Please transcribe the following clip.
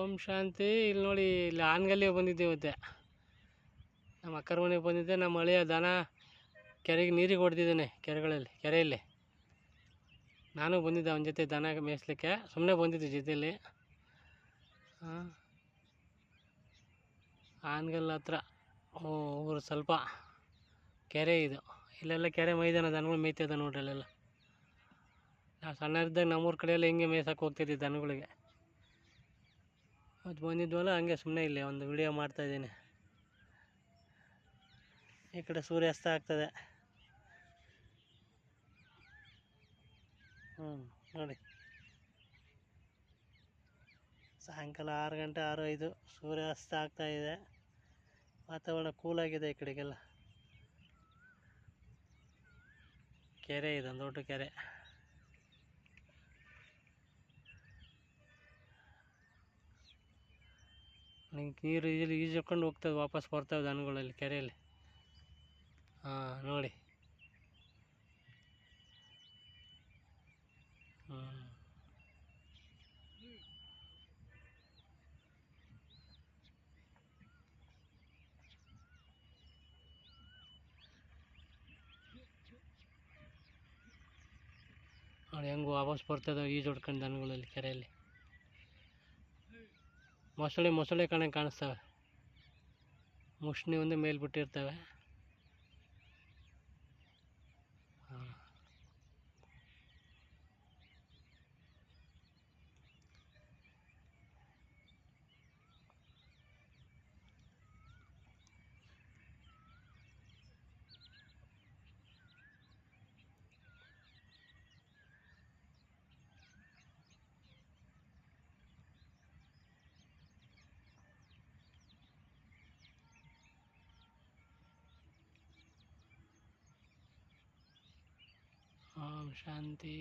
ಓಂ ಶಾಂತಿ. ಇಲ್ಲಿ ನೋಡಿ, ಇಲ್ಲಿ ಆನ್ಗಲ್ಲಿಗೆ ಬಂದಿದ್ದೆ ಇವತ್ತೆ. ನಮ್ಮ ಅಕ್ಕರ ಮನೆಗೆ ಬಂದಿದ್ದೆ. ನಮ್ಮ ಹಳೆಯ ದನ ಕೆರೆಗೆ ನೀರಿಗೆ ಹೊಡೆದಿದ್ದಾನೆ, ಕೆರೆಯಲ್ಲಿ. ನಾನು ಬಂದಿದ್ದೆ ಅವನ ಜೊತೆ ದನ ಮೇಯಿಸ್ಲಿಕ್ಕೆ. ಸುಮ್ಮನೆ ಬಂದಿದ್ದೆ ಜೊತೆಯಲ್ಲಿ. ಆನ್ಗಲ್ ಹತ್ರ ಊರು ಸ್ವಲ್ಪ ಕೆರೆ ಇದು. ಇಲ್ಲೆಲ್ಲ ಕೆರೆ ಮೈದಾನ, ದನಗಳು ಮೇಯ್ತದ ನೋಡ್ರಿ ಅಲ್ಲೆಲ್ಲ. ನಾವು ಸಣ್ಣರಿದ್ದಾಗ ನಮ್ಮೂರ ಕಡೆಯೆಲ್ಲ ಹಿಂಗೆ ಮೇಯ್ಸಕ್ಕೆ ಹೋಗ್ತಿದ್ದೆ ದನಗಳಿಗೆ. ಅದು ಬಂದಿದ್ವಲ್ಲ, ಹಂಗೆ ಸುಮ್ಮನೆ ಇಲ್ಲಿ ಒಂದು ವಿಡಿಯೋ ಮಾಡ್ತಾಯಿದ್ದೀನಿ. ಈ ಕಡೆ ಸೂರ್ಯಾಸ್ತ ಆಗ್ತದೆ. ನೋಡಿ, ಸಾಯಂಕಾಲ 6 ಗಂಟೆ 6:05 ಸೂರ್ಯಾಸ್ತ ಆಗ್ತಾಯಿದೆ. ವಾತಾವರಣ ಕೂಲಾಗಿದೆ ಈ ಕಡೆಗೆಲ್ಲ. ಕೆರೆ ಇದೊಂದು ದೊಡ್ಡ ಕೆರೆ. ನೀರು ಈಜಕೊಂಡು ಹೋಗ್ತದೆ, ವಾಪಸ್ ಬರ್ತವೆ ದನಗಳಲ್ಲಿ ಕೆರೆಯಲ್ಲಿ. ನೋಡಿ. ನೋಡಿ ಹೆಂಗೆ ವಾಪಸ್ ಬರ್ತದೆ ಈಜು ಹೊಡ್ಕೊಂಡು ದನಗಳಲ್ಲಿ ಕೆರೆಯಲ್ಲಿ. ಮೊಸಳೆ ಕಾಣಿಸ್ತವೆ. ಮುಷ್ಣಿ ಒಂದು ಮೇಲೆ ಬಿಟ್ಟಿರ್ತವೆ. ಓಂ ಶಾಂತಿ.